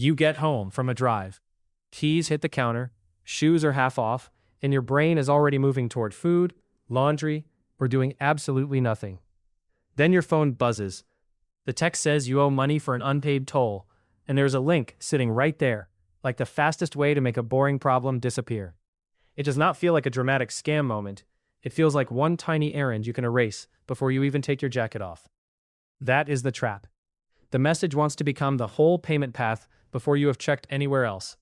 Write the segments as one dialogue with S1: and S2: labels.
S1: You get home from a drive. Keys hit the counter, shoes are half off, and your brain is already moving toward food, laundry, or doing absolutely nothing. Then your phone buzzes. The text says you owe money for an unpaid toll, and there's a link sitting right there, like the fastest way to make a boring problem disappear. It does not feel like a dramatic scam moment. It feels like one tiny errand you can erase before you even take your jacket off. That is the trap. The message wants to become the whole payment path before you have checked anywhere else.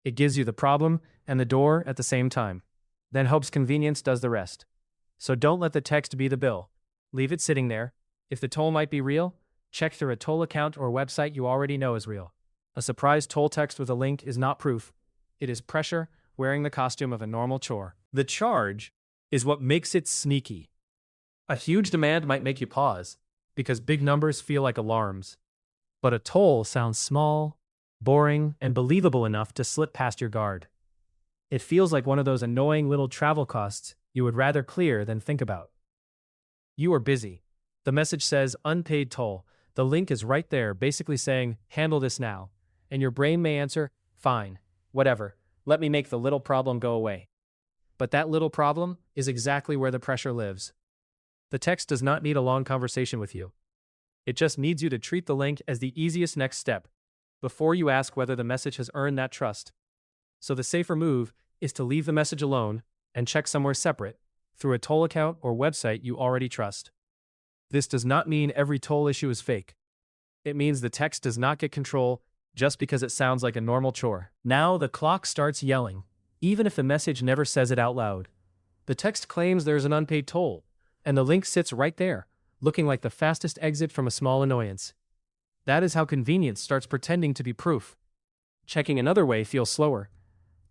S1: It gives you the problem and the door at the same time, then hopes convenience does the rest. So don't let the text be the bill. Leave it sitting there. If the toll might be real, check through a toll account or website you already know is real. A surprise toll text with a link is not proof. It is pressure wearing the costume of a normal chore. The charge is what makes it sneaky. A huge demand might make you pause, because big numbers feel like alarms. But a toll sounds small, boring, and believable enough to slip past your guard. It feels like one of those annoying little travel costs you would rather clear than think about. You are busy. The message says unpaid toll. The link is right there, basically saying, handle this now. And your brain may answer, fine, whatever, let me make the little problem go away. But that little problem is exactly where the pressure lives. The text does not need a long conversation with you. It just needs you to treat the link as the easiest next step, before you ask whether the message has earned that trust. So the safer move is to leave the message alone and check somewhere separate, through a toll account or website you already trust. This does not mean every toll issue is fake. It means the text does not get control just because it sounds like a normal chore. Now the clock starts yelling, even if the message never says it out loud. The text claims there's an unpaid toll, and the link sits right there, looking like the fastest exit from a small annoyance. That is how convenience starts pretending to be proof. Checking another way feels slower.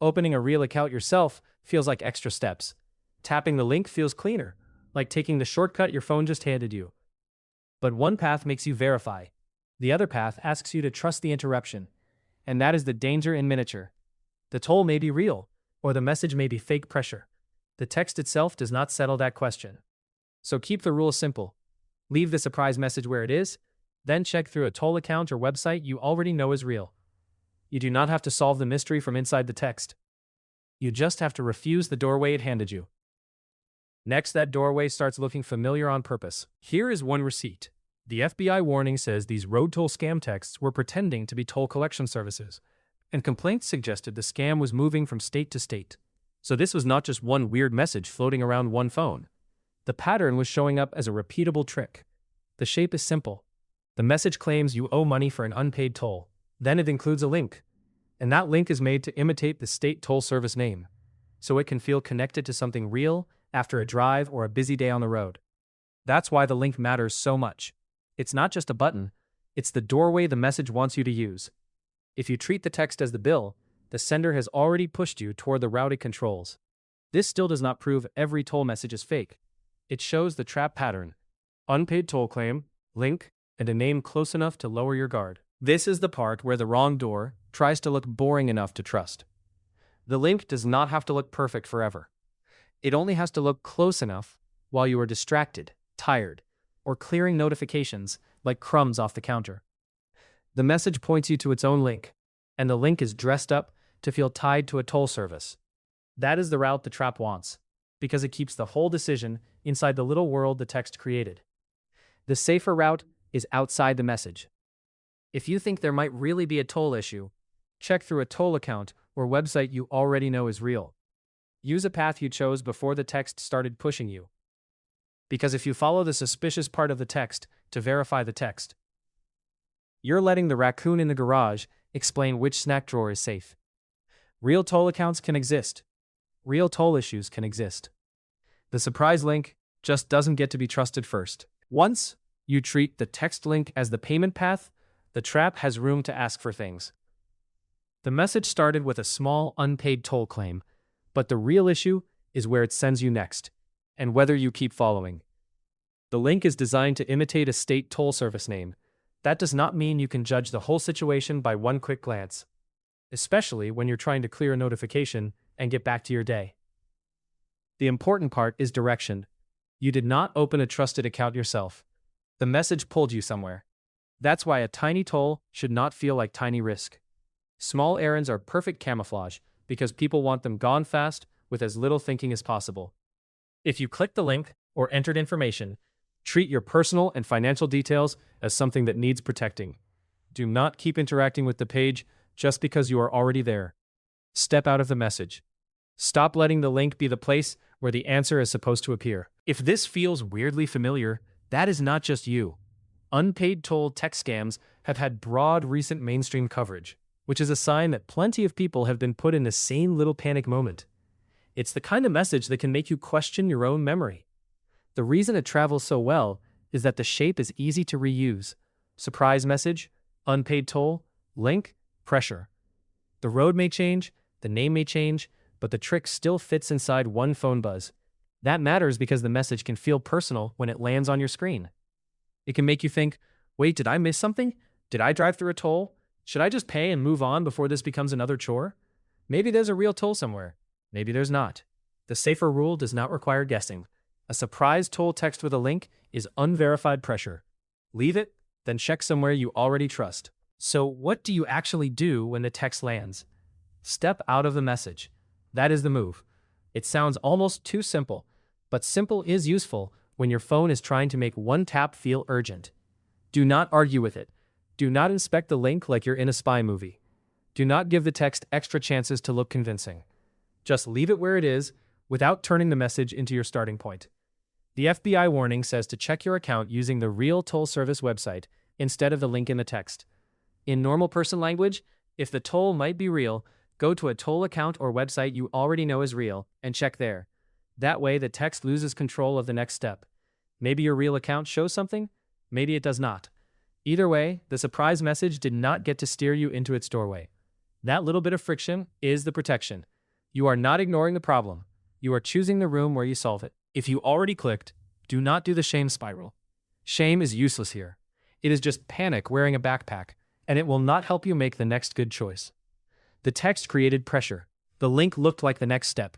S1: Opening a real account yourself feels like extra steps. Tapping the link feels cleaner, like taking the shortcut your phone just handed you. But one path makes you verify. The other path asks you to trust the interruption. And that is the danger in miniature. The toll may be real, or the message may be fake pressure. The text itself does not settle that question. So keep the rules simple. Leave the surprise message where it is, then check through a toll account or website you already know is real. You do not have to solve the mystery from inside the text. You just have to refuse the doorway it handed you. Next, that doorway starts looking familiar on purpose. Here is one receipt. The FBI warning says these road toll scam texts were pretending to be toll collection services, and complaints suggested the scam was moving from state to state. So this was not just one weird message floating around one phone. The pattern was showing up as a repeatable trick. The shape is simple. The message claims you owe money for an unpaid toll. Then it includes a link. And that link is made to imitate the state toll service name, so it can feel connected to something real after a drive or a busy day on the road. That's why the link matters so much. It's not just a button, it's the doorway the message wants you to use. If you treat the text as the bill, the sender has already pushed you toward the routed controls. This still does not prove every toll message is fake. It shows the trap pattern: unpaid toll claim, link, and a name close enough to lower your guard. This is the part where the wrong door tries to look boring enough to trust. The link does not have to look perfect forever. It only has to look close enough while you are distracted, tired, or clearing notifications like crumbs off the counter. The message points you to its own link, and the link is dressed up to feel tied to a toll service. That is the route the trap wants, because it keeps the whole decision inside the little world the text created. The safer route is outside the message. If you think there might really be a toll issue, check through a toll account or website you already know is real. Use a path you chose before the text started pushing you. Because if you follow the suspicious part of the text to verify the text, you're letting the raccoon in the garage explain which snack drawer is safe. Real toll accounts can exist. Real toll issues can exist. The surprise link just doesn't get to be trusted first. Once you treat the text link as the payment path, the trap has room to ask for things. The message started with a small unpaid toll claim, but the real issue is where it sends you next, and whether you keep following. The link is designed to imitate a state toll service name. That does not mean you can judge the whole situation by one quick glance, especially when you're trying to clear a notification and get back to your day. The important part is direction. You did not open a trusted account yourself. The message pulled you somewhere. That's why a tiny toll should not feel like tiny risk. Small errands are perfect camouflage because people want them gone fast with as little thinking as possible. If you click the link or entered information, treat your personal and financial details as something that needs protecting. Do not keep interacting with the page just because you are already there. Step out of the message. Stop letting the link be the place where the answer is supposed to appear. If this feels weirdly familiar, that is not just you. Unpaid toll text scams have had broad recent mainstream coverage, which is a sign that plenty of people have been put in the same little panic moment. It's the kind of message that can make you question your own memory. The reason it travels so well is that the shape is easy to reuse. Surprise message, unpaid toll, link, pressure. The road may change, the name may change, but the trick still fits inside one phone buzz. That matters because the message can feel personal when it lands on your screen. It can make you think, wait, did I miss something? Did I drive through a toll? Should I just pay and move on before this becomes another chore? Maybe there's a real toll somewhere. Maybe there's not. The safer rule does not require guessing. A surprise toll text with a link is unverified pressure. Leave it, then check somewhere you already trust. So what do you actually do when the text lands? Step out of the message. That is the move. It sounds almost too simple, but simple is useful when your phone is trying to make one tap feel urgent. Do not argue with it. Do not inspect the link like you're in a spy movie. Do not give the text extra chances to look convincing. Just leave it where it is without turning the message into your starting point. The FBI warning says to check your account using the real toll service website instead of the link in the text. In normal person language, if the toll might be real, go to a toll account or website you already know is real and check there. That way, the text loses control of the next step. Maybe your real account shows something, maybe it does not. Either way, the surprise message did not get to steer you into its doorway. That little bit of friction is the protection. You are not ignoring the problem. You are choosing the room where you solve it. If you already clicked, do not do the shame spiral. Shame is useless here. It is just panic wearing a backpack, and it will not help you make the next good choice. The text created pressure. The link looked like the next step.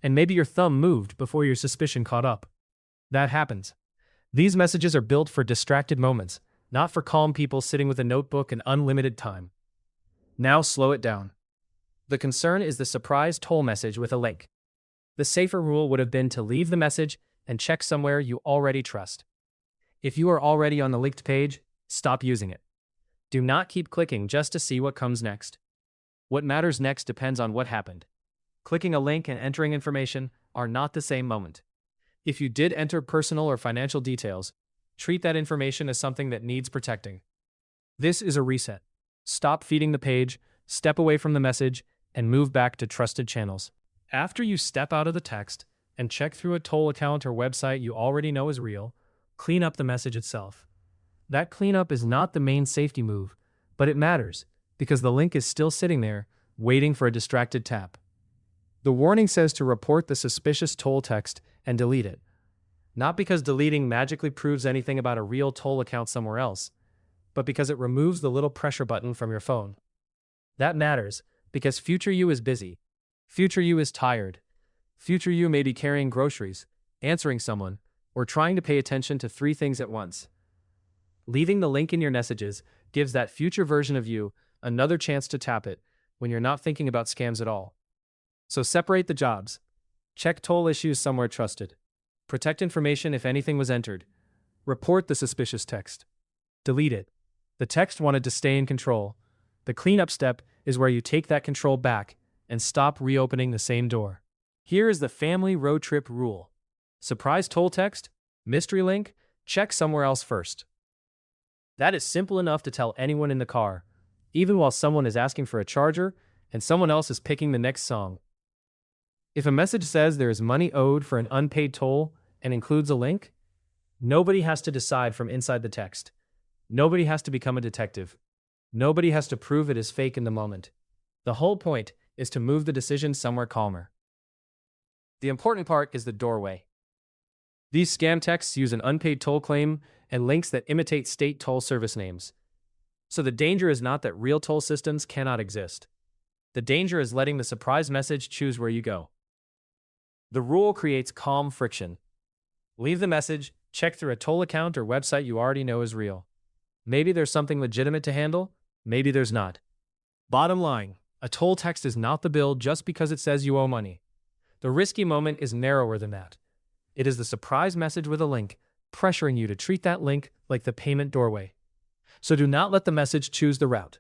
S1: And maybe your thumb moved before your suspicion caught up. That happens. These messages are built for distracted moments, not for calm people sitting with a notebook and unlimited time. Now slow it down. The concern is the surprise toll message with a link. The safer rule would have been to leave the message and check somewhere you already trust. If you are already on the linked page, stop using it. Do not keep clicking just to see what comes next. What matters next depends on what happened. Clicking a link and entering information are not the same moment. If you did enter personal or financial details, treat that information as something that needs protecting. This is a reset. Stop feeding the page, step away from the message, and move back to trusted channels. After you step out of the text and check through a toll account or website you already know is real, clean up the message itself. That cleanup is not the main safety move, but it matters because the link is still sitting there, waiting for a distracted tap. The warning says to report the suspicious toll text and delete it. Not because deleting magically proves anything about a real toll account somewhere else, but because it removes the little pressure button from your phone. That matters because future you is busy. Future you is tired. Future you may be carrying groceries, answering someone, or trying to pay attention to 3 things at once. Leaving the link in your messages gives that future version of you another chance to tap it when you're not thinking about scams at all. So separate the jobs. Check toll issues somewhere trusted. Protect information if anything was entered. Report the suspicious text. Delete it. The text wanted to stay in control. The cleanup step is where you take that control back and stop reopening the same door. Here is the family road trip rule. Surprise toll text, mystery link, check somewhere else first. That is simple enough to tell anyone in the car, even while someone is asking for a charger and someone else is picking the next song. If a message says there is money owed for an unpaid toll and includes a link, nobody has to decide from inside the text. Nobody has to become a detective. Nobody has to prove it is fake in the moment. The whole point is to move the decision somewhere calmer. The important part is the doorway. These scam texts use an unpaid toll claim and links that imitate state toll service names. So the danger is not that real toll systems cannot exist. The danger is letting the surprise message choose where you go. The rule creates calm friction. Leave the message, check through a toll account or website you already know is real. Maybe there's something legitimate to handle, maybe there's not. Bottom line, a toll text is not the bill just because it says you owe money. The risky moment is narrower than that. It is the surprise message with a link, pressuring you to treat that link like the payment doorway. So do not let the message choose the route.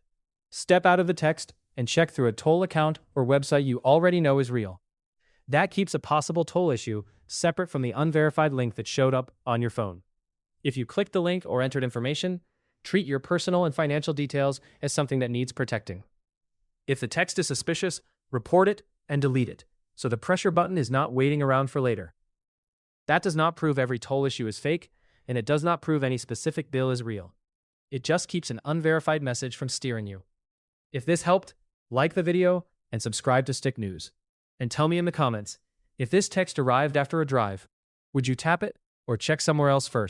S1: Step out of the text and check through a toll account or website you already know is real. That keeps a possible toll issue separate from the unverified link that showed up on your phone. If you clicked the link or entered information, treat your personal and financial details as something that needs protecting. If the text is suspicious, report it and delete it, so the pressure button is not waiting around for later. That does not prove every toll issue is fake, and it does not prove any specific bill is real. It just keeps an unverified message from steering you. If this helped, like the video and subscribe to Stick News. And tell me in the comments, if this text arrived after a drive, would you tap it or check somewhere else first?